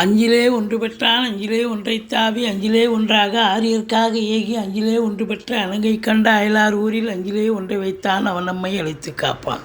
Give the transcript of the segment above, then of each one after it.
அஞ்சிலே ஒன்று பெற்றான் அஞ்சிலே ஒன்றைத் தாவி அஞ்சிலே ஒன்றாக ஆரியர்க்காக ஏகி அஞ்சிலே ஒன்று பெற்ற அணங்கை கண்ட அயலார் ஊரில் அஞ்சிலே ஒன்றை வைத்தான் அவன் நம்மை அழைத்து காப்பான்.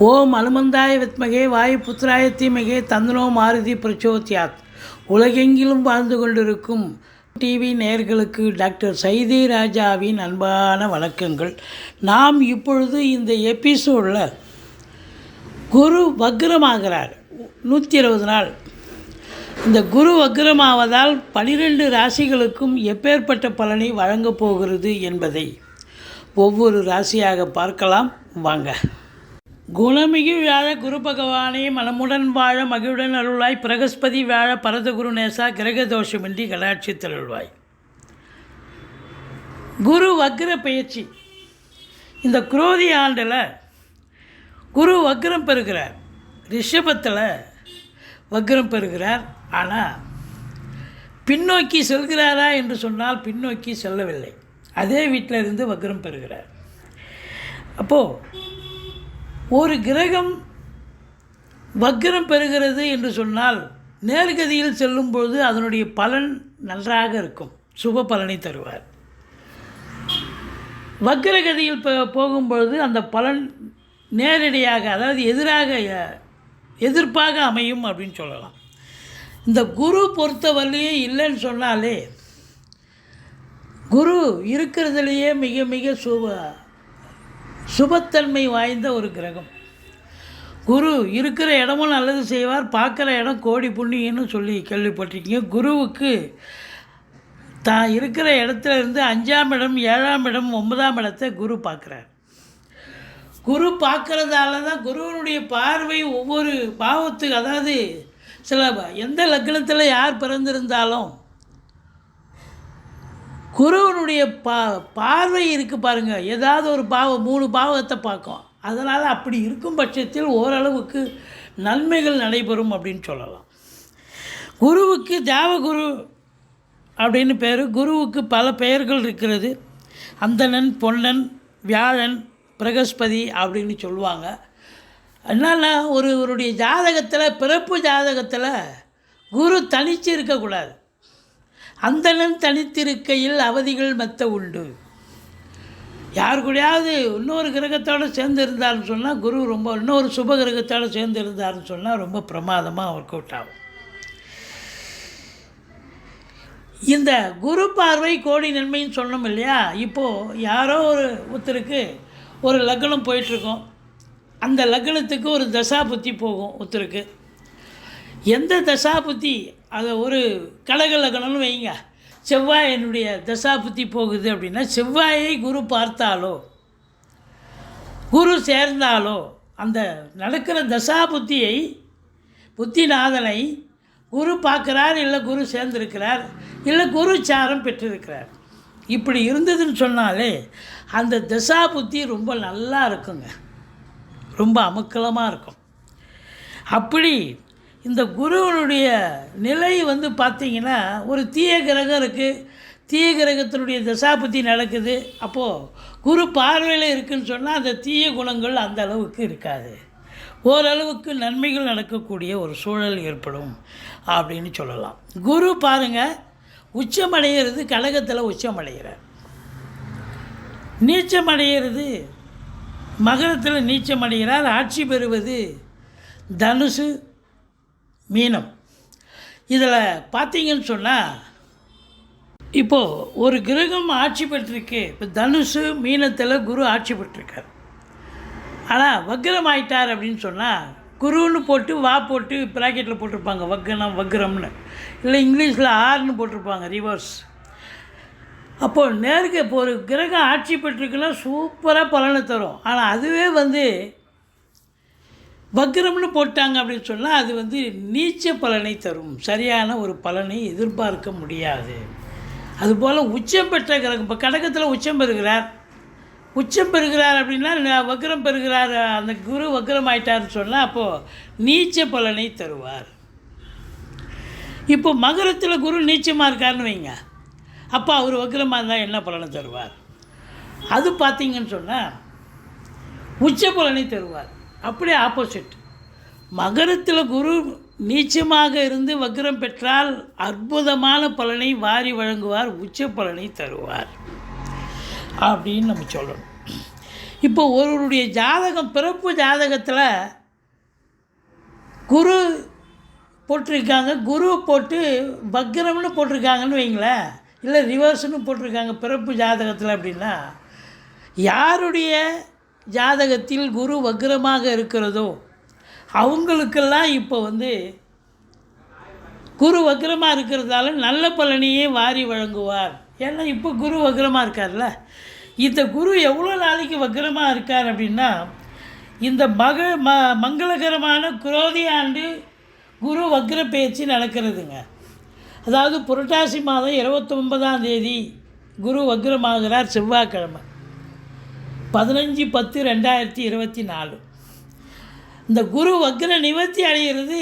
ஓம் அனுமந்தாய வித்மகே வாயு புத்திராய தீமகே தந்தனோ மாருதி பிரச்சோத்யாத். உலகெங்கிலும் வாழ்ந்து கொண்டிருக்கும் டிவி நேயர்களுக்கு டாக்டர் சைதை ராஜாவின் அன்பான வணக்கங்கள். நாம் இப்பொழுது இந்த எபிசோடில் குரு வக்ரமாகிறார் 120 நாள். இந்த குரு வக்ரமாவதால் 12 ராசிகளுக்கும் எப்பேற்பட்ட பலனை வழங்கப் போகிறது என்பதை ஒவ்வொரு ராசியாக பார்க்கலாம் வாங்க. குணமிகு வியாழ குரு பகவானே மனமுடன் வாழ மகிழுடன் அருள்வாய். பிரகஸ்பதி வியாழ பரதகுரு நேசா கிரக தோஷமின்றி கடாட்சித்தில் அருள்வாய். குரு வக்ர பயிற்சி. இந்த குரோதி ஆண்டில் குரு வக்ரம் பெறுகிறார். ரிஷபத்தில் வக்ரம் பெறுகிறார். ஆனால் பின்னோக்கி செல்கிறாரா என்று சொன்னால் பின்னோக்கி செல்லவில்லை. அதே வீட்டில் இருந்து வக்ரம் பெறுகிறார். அப்போது ஒரு கிரகம் வக்ரம் பெறுகிறது என்று சொன்னால் நேர்கதியில் செல்லும்பொழுது அதனுடைய பலன் நன்றாக இருக்கும், சுப பலனை தருவார். வக்ரகதியில் போகும்பொழுது அந்த பலன் நேரடியாக, அதாவது எதிர்ப்பாக அமையும் அப்படின்னு சொல்லலாம். இந்த குரு பொறுத்தவரையிலே இல்லைன்னு சொன்னாலே, குரு இருக்கிறதுலையே மிக மிக சுபத்தன்மை வாய்ந்த ஒரு கிரகம். குரு இருக்கிற இடமும் நல்லது செய்வார், பார்க்குற இடம் கோடி புண்ணியன்னு சொல்லி கேள்விப்பட்டிருக்கீங்க. குருவுக்கு தான் இருக்கிற இடத்துல இருந்து 5ஆம் இடம், 7ஆம் இடம், 9ஆம் இடத்தை குரு பார்க்குறார். குரு பார்க்குறதால தான் குருவனுடைய பார்வை ஒவ்வொரு பாவத்துக்கு, அதாவது சில எந்த லக்னத்தில் யார் பிறந்திருந்தாலும் குருவனுடைய பார்வை இருக்குது பாருங்கள். ஏதாவது ஒரு 3 பாவத்தை பார்க்கும். அதனால் அப்படி இருக்கும் பட்சத்தில் ஓரளவுக்கு நன்மைகள் நடைபெறும் அப்படின்னு சொல்லலாம். குருவுக்கு தேவகுரு அப்படின்னு பேர். குருவுக்கு பல பெயர்கள் இருக்கிறது. அந்தணன், பொன்னன், வியாழன், பிரகஸ்பதி அப்படின்னு சொல்லுவாங்க. என்னன்னா ஒருவருடைய ஜாதகத்தில், பிறப்பு ஜாதகத்தில் குரு தனித்து இருக்கக்கூடாது. அந்தணன் தனித்திருக்கையில் அவதிகள் மெத்த உண்டு. யார் கூடயாவது இன்னொரு கிரகத்தோடு சேர்ந்து இருந்தார்னு சொன்னால் குரு ரொம்ப, இன்னொரு சுப கிரகத்தோடு சேர்ந்து இருந்தார்னு சொன்னால் ரொம்ப பிரமாதமாக ஒர்க் அவுட் ஆகும். இந்த குரு பார்வை கோடி நன்மைன்னு சொன்னோம் இல்லையா. இப்போது யாரோ ஒருத்தருக்கு ஒரு லக்னம் போயிட்டுருக்கோம். அந்த லக்னத்துக்கு ஒரு தசாபுத்தி போகும் ஒருத்தருக்கு. எந்த தசாபுத்தி, அதை ஒரு கடக லக்னம்னு வைங்க, செவ்வாய் என்னுடைய தசாபுத்தி போகுது அப்படின்னா, செவ்வாயை குரு பார்த்தாலோ குரு சேர்ந்தாலோ அந்த நடக்கிற தசாபுத்தியை, புத்திநாதனை குரு பார்க்குறார், இல்லை குரு சேர்ந்திருக்கிறார், இல்லை குரு சாரம் பெற்றிருக்கிறார். இப்படி இருந்ததுன்னு சொன்னாலே அந்த தசா புத்தி ரொம்ப நல்லா இருக்குங்க, ரொம்ப அமக்கலமாக இருக்கும். அப்படி இந்த குருவனுடைய நிலை பார்த்திங்கன்னா, ஒரு தீய கிரகம் இருக்குது, தீய கிரகத்தினுடைய தசாபுத்தி நடக்குது. அப்போது குரு பார்வையில் இருக்குதுன்னு சொன்னால் அந்த தீய குணங்கள் அந்த அளவுக்கு இருக்காது, ஓரளவுக்கு நன்மைகள் நடக்கக்கூடிய ஒரு சூழல் ஏற்படும் அப்படின்னு சொல்லலாம். குரு பாருங்கள், உச்சமடைகிறது கடகத்தில் உச்சமடைகிறார். நீச்சமடைகிறது மகரத்தில் நீச்சமடைகிறார். ஆட்சி பெறுவது தனுசு, மீனம். இதில் பார்த்தீங்கன்னு சொன்னால், இப்போது ஒரு கிரகம் ஆட்சி பெற்றிருக்கு. இப்போ தனுசு மீனத்தில் குரு ஆட்சி பெற்றிருக்கார். ஆனால் வக்ரம் ஆயிட்டார் அப்படின்னு சொன்னால், குருன்னு போட்டு போட்டு ப்ராக்கெட்டில் போட்டிருப்பாங்க வக்ரம்னு, இல்லை இங்கிலீஷில் ஆர்னு போட்டிருப்பாங்க, ரிவர்ஸ். அப்போது இப்போ ஒரு கிரகம் ஆட்சி பெற்றிருக்குன்னா சூப்பராக பலனை தரும். ஆனால் அதுவே வக்ரம்னு போட்டாங்க அப்படின்னு சொன்னால் அது நீச்ச பலனை தரும், சரியான ஒரு பலனை எதிர்பார்க்க முடியாது. அதுபோல் உச்சம் பெற்ற கிரகம், இப்போ கடகத்தில் உச்சம் பெறுகிறார் அப்படின்னா, வக்ரம் பெறுகிறார், அந்த குரு வக்ரம் ஆயிட்டார்னு சொன்னால் அப்போது நீச்ச பலனை தருவார். இப்போ மகரத்தில் குரு நீச்சமாக இருக்காருன்னு வைங்க, அப்போ அவர் வக்ரமாக இருந்தால் என்ன பலனை தருவார்? அது பார்த்திங்கன்னு சொன்னால் உச்ச பலனை தருவார். அப்படியே ஆப்போசிட். மகரத்தில் குரு நீச்சமாக இருந்து வக்ரம் பெற்றால் அற்புதமான பலனை வாரி வழங்குவார், உச்ச பலனை தருவார் அப்படின்னு நம்ம சொல்லணும். இப்போ ஒருவருடைய ஜாதகம், பிறப்பு ஜாதகத்தில் குரு போட்டிருக்காங்க, குரு போட்டு வக்ரம்னு போட்டிருக்காங்கன்னு வைங்களேன், இல்லை ரிவர்ஸ்னு போட்டிருக்காங்க பிறப்பு ஜாதகத்தில் அப்படின்னா, யாருடைய ஜாதகத்தில் குரு வக்ரமாக இருக்கிறதோ அவங்களுக்கெல்லாம் இப்போ குரு வக்ரமாக இருக்கிறதால நல்ல பலனையே வாரி வழங்குவார். ஏன்னா இப்போ குரு வக்ரமாக இருக்கார்ல, இந்த குரு எவ்வளோ நாளைக்கு வக்ரமாக இருக்கார் அப்படின்னா, இந்த மங்களகரமான குரோதி ஆண்டு குரு வக்ர பேச்சு நடக்கிறதுங்க. அதாவது புரட்டாசி மாதம் 29ஆம் தேதி குரு வக்ரமாகிறார், செவ்வாய்க்கிழமை 15/10/2024. இந்த குரு வக்ர நிவர்த்தி அடைகிறது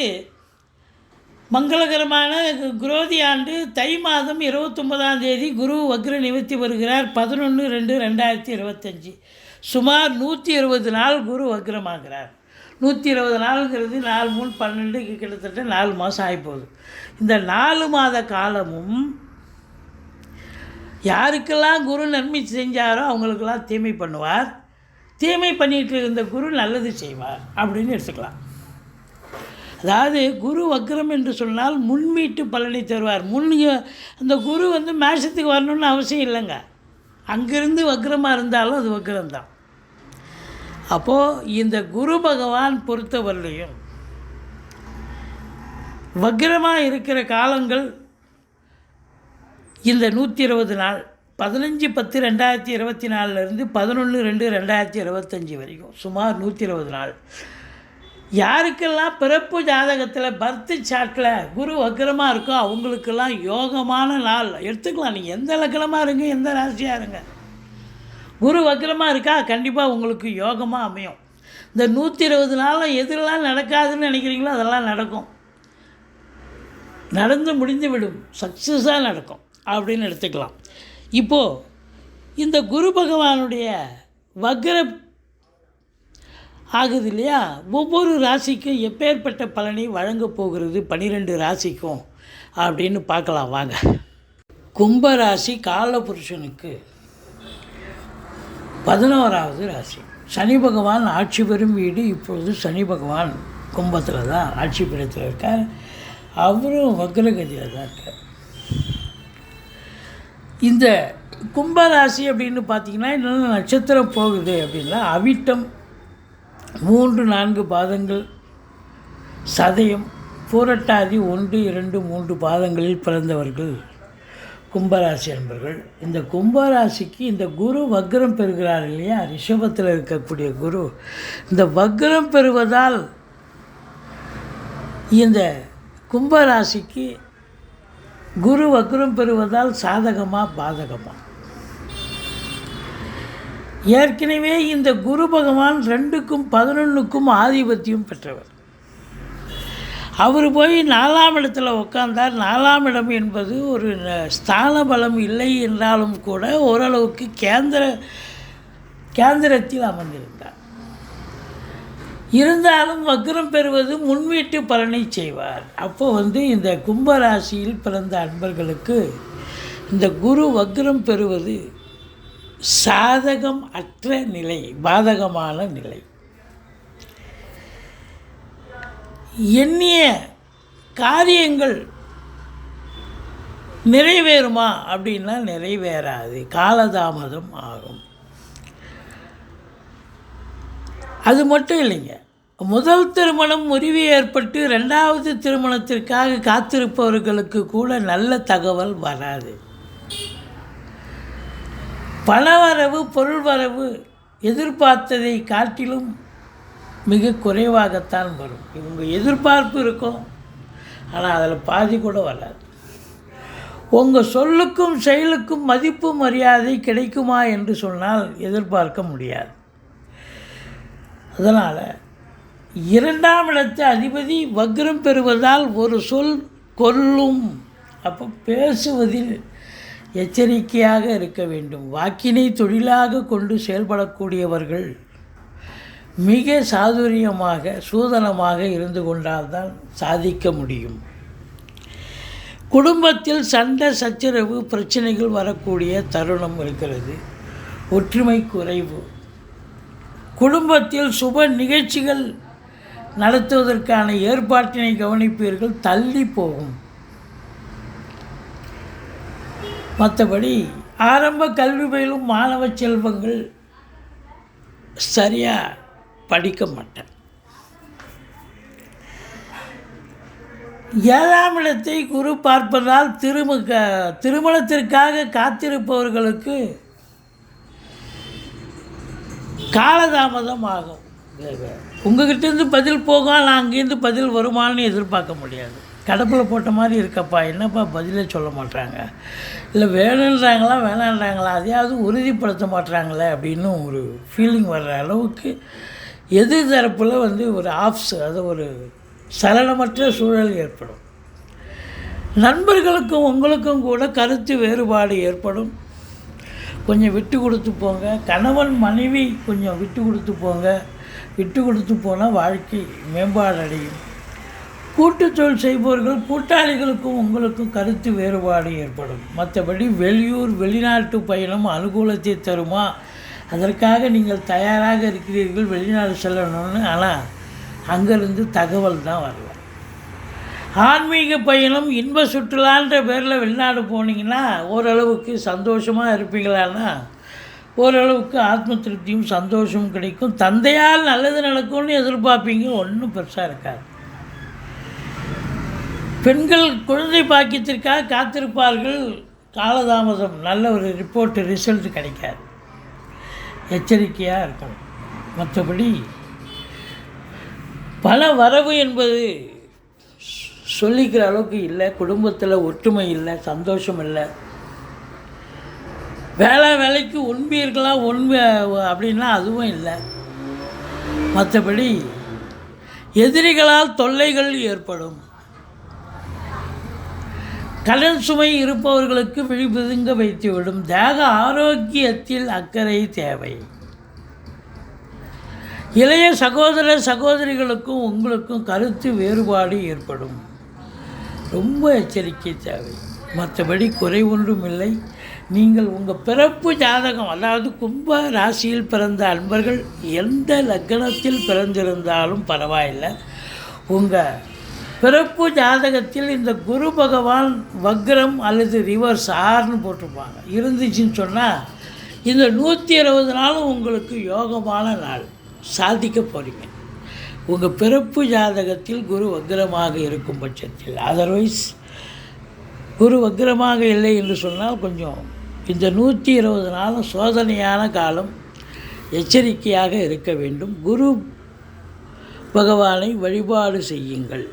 மங்களகரமான குரோதி ஆண்டு தை மாதம் 29ஆம் தேதி குரு வக்ர நிவர்த்தி வருகிறார் 11/2/2025. சுமார் 120 நாள் குரு வக்ரமாகிறார். 120 நாளுங்கிறது 4 3 12 கிட்டத்தட்ட 4 மாதம் ஆகிப்போகுது. இந்த 4 மாத காலமும் யாருக்கெல்லாம் குரு நன்மை செஞ்சாரோ அவங்களுக்கெல்லாம் தீமை பண்ணுவார், தீமை பண்ணிகிட்டு இருந்த குரு நல்லது செய்வார் அப்படின்னு எடுத்துக்கலாம். அதாவது குரு வக்ரம் என்று சொன்னால் முன்மீட்டு பலனை தருவார். அந்த குரு மேஷத்துக்கு வரணும்னு அவசியம் இல்லைங்க, அங்கிருந்து வக்ரமாக இருந்தாலும் அது வக்ரம்தான். அப்போது இந்த குரு பகவான் பொறுத்தவரையிலையும் வக்ரமாக இருக்கிற காலங்கள் இந்த 120 நாள் 15/10/2024 11/2/2025 வரைக்கும் சுமார் 120 நாள். யாருக்கெல்லாம் பிறப்பு ஜாதகத்தில் பர்த் சார்ட்டில் குரு வக்ரமாக இருக்கோ அவங்களுக்கெல்லாம் யோகமான நாள் எடுத்துக்கலாம். நீங்கள் எந்த லக்னமாக இருங்க, எந்த ராசியாக இருங்க, குரு வக்ரமாக இருக்கா கண்டிப்பாக உங்களுக்கு யோகமாக அமையும். இந்த 120 நாளில் எதுலாம் நடக்காதுன்னு நினைக்கிறீங்களோ அதெல்லாம் நடக்கும், நடந்து முடிந்து விடும், சக்ஸஸாக நடக்கும் அப்படின்னு எடுத்துக்கலாம். இப்போது இந்த குரு பகவானுடைய வக்ர ஆகுது இல்லையா, ஒவ்வொரு ராசிக்கும் எப்பேற்பட்ட பலனை வழங்கப் போகிறது 12 ராசிக்கும் அப்படின்னு பார்க்கலாம் வாங்க. கும்பராசி காலபுருஷனுக்கு 11வது ராசி. சனி பகவான் ஆட்சி பெறும் வீடு. இப்பொழுது சனி பகவான் கும்பத்தில் தான் ஆட்சி பீடத்தில் இருக்கார், அவரும் வக்ரகதியில் தான் இருக்கார். இந்த கும்பராசி அப்படின்னு பார்த்திங்கன்னா என்னென்ன நட்சத்திரம் போகுது அப்படின்னா, அவிட்டம் 3-4 பாதங்கள், சதயம், பூரட்டாதி 1 2 3 பாதங்களில் பிறந்தவர்கள் கும்பராசி என்பர்கள். இந்த கும்பராசிக்கு இந்த குரு வக்ரம் பெறுகிறார் இல்லையா, ரிஷபத்தில் இருக்கக்கூடிய குரு இந்த வக்ரம் பெறுவதால் இந்த கும்பராசிக்கு குரு வக்ரம் பெறுவதால் சாதகமாக பாதகமாக? ஏற்கனவே இந்த குரு பகவான் 2க்கும் 11க்கும் ஆதிபத்தியம் பெற்றவர். அவர் போய் 4ஆம் இடத்துல உட்கார்ந்தார். 4ஆம் இடம் என்பது ஒரு ஸ்தான பலம் இல்லை என்றாலும் கூட ஓரளவுக்கு கேந்திரத்தில் அமர்ந்திருந்தார். இருந்தாலும் வக்ரம் பெறுவது முன்வீட்டு பலனை செய்வார். அப்போது இந்த கும்பராசியில் பிறந்த அன்பர்களுக்கு இந்த குரு வக்ரம் பெறுவது சாதகம் அற்ற நிலை, பாதகமான நிலை. எண்ணிய காரியங்கள் நிறைவேறுமா அப்படின்னா நிறைவேறாது, காலதாமதம் ஆகும். அது மட்டும் இல்லைங்க, முதல் திருமணம் முறிவு ஏற்பட்டு 2வது திருமணத்திற்காக காத்திருப்பவர்களுக்கு கூட நல்ல தகவல் வராது. பணவரவு பொருள் வரவு எதிர்பார்த்ததை காட்டிலும் மிக குறைவாகத்தான் வரும். இவங்க எதிர்பார்ப்பு இருக்கும், ஆனால் அதில் பாதி கூட வராது. உங்கள் சொல்லுக்கும் செயலுக்கும் மதிப்பு மரியாதை கிடைக்குமா என்று சொன்னால் எதிர்பார்க்க முடியாது. அதனால் 2ஆம் இடத்து அதிபதி வக்ரம் பெறுவதால் ஒரு சொல் கொல்லும். அப்போ பேசுவதில் எச்சரிக்கையாக இருக்க வேண்டும். வாக்கினை தொழிலாக கொண்டு செயல்படக்கூடியவர்கள் மிக சாதுரியமாக சூதனமாக இருந்து கொண்டால்தான் சாதிக்க முடியும். குடும்பத்தில் சண்டை சச்சரவு பிரச்சனைகள் வரக்கூடிய தருணம் இருக்கிறது. ஒற்றுமை குறைவு. குடும்பத்தில் சுப நிகழ்ச்சிகள் நடத்துவதற்கான ஏற்பாட்டினை கவனிப்பீர்கள், தள்ளி போகும். மற்றபடி ஆரம்ப கல்வி பயிலும் மாணவ செல்வங்கள் சரியாக படிக்க மாட்டேன். 7ஆம் இடத்தை குரு பார்ப்பதால் திருமணத்திற்காக காத்திருப்பவர்களுக்கு காலதாமதம் ஆகும். உங்கள்கிட்டேருந்து பதில் போகும், நான் அங்கேருந்து பதில் வருமானு எதிர்பார்க்க முடியாது. கடப்பில் போட்ட மாதிரி இருக்கப்பா, என்னப்பா பதிலே சொல்ல மாட்டாங்க, இல்லை வேணுன்றாங்களா வேணான்றாங்களா, அதையாவது உறுதிப்படுத்த மாட்டாங்களே அப்படின்னு ஒரு ஃபீலிங் வர்ற அளவுக்கு எதிர் தரப்பில் ஒரு அது ஒரு சலனமற்ற சூழல் ஏற்படும். நண்பர்களுக்கும் உங்களுக்கும் கூட கருத்து வேறுபாடு ஏற்படும். கொஞ்சம் விட்டு கொடுத்து போங்க. கணவன் மனைவி கொஞ்சம் விட்டு கொடுத்து போங்க. விட்டு கொடுத்து போனால் வாழ்க்கை மேம்பாடு அடையும். கூட்டுத்தொழில் செய்பவர்கள் கூட்டாளிகளுக்கும் உங்களுக்கும் கருத்து வேறுபாடு ஏற்படும். மற்றபடி வெளியூர் வெளிநாட்டு பயணம் அனுகூலத்தை தருமா, அதற்காக நீங்கள் தயாராக இருக்கிறீர்கள் வெளிநாடு செல்லணும்னு, ஆனால் அங்கேருந்து தகவல் தான் வரல. ஆன்மீக பயணம் இன்ப சுற்றுலான்ற பேரில் வெளிநாடு போனீங்கன்னா ஓரளவுக்கு சந்தோஷமாக இருப்பீங்களான்னா ஓரளவுக்கு ஆத்ம திருப்தியும் சந்தோஷமும் கிடைக்கும். தந்தையால் நல்லது நடக்கும்னு எதிர்பார்ப்பீங்க, ஒன்றும் பெருசாக இருக்காது. பெண்கள் குழந்தை பாக்கியத்திற்காக காத்திருப்பார்கள், காலதாமதம், நல்ல ஒரு ரிசல்ட் கிடைக்காது. எச்சரிக்கையாக இருக்கணும். மற்றபடி பல வரவு என்பது சொல்லிக்கிற அளவுக்கு இல்லை. குடும்பத்தில் ஒற்றுமை இல்லை, சந்தோஷம் இல்லை. வேலைக்கு உண்மையர்களாக உண்மை அப்படின்னா அதுவும் இல்லை. மற்றபடி எதிரிகளால் தொல்லைகள் ஏற்படும். கடன் சுமை இருப்பவர்களுக்கு விழிபிதுங்க வைத்துவிடும். தேக ஆரோக்கியத்தில் அக்கறை தேவை. இளைய சகோதர சகோதரிகளுக்கும் உங்களுக்கும் கருத்து வேறுபாடு ஏற்படும். ரொம்ப எச்சரிக்கை தேவை. மற்றபடி குறை ஒன்றும் இல்லை. நீங்கள் உங்கள் பிறப்பு ஜாதகம், அதாவது கும்ப ராசியில் பிறந்த அன்பர்கள் எந்த லக்னத்தில் பிறந்திருந்தாலும் பரவாயில்லை, உங்கள் பிறப்பு ஜாதகத்தில் இந்த குரு பகவான் வக்ரம் அல்லது ரிவர்ஸ் ஆர்னு போட்டிருப்பாங்க இருந்துச்சுன்னு சொன்னால் இந்த 120 நாளும் உங்களுக்கு யோகமான நாள், சாதிக்க போகிறீங்க. உங்கள் பிறப்பு ஜாதகத்தில் குரு வக்ரமாக இருக்கும் பட்சத்தில். அதர்வைஸ் குரு வக்ரமாக இல்லை என்று சொன்னால் கொஞ்சம் இந்த 120 நாளும் சோதனையான காலம், எச்சரிக்கையாக இருக்க வேண்டும். குரு பகவானை வழிபாடு செய்யுங்கள்.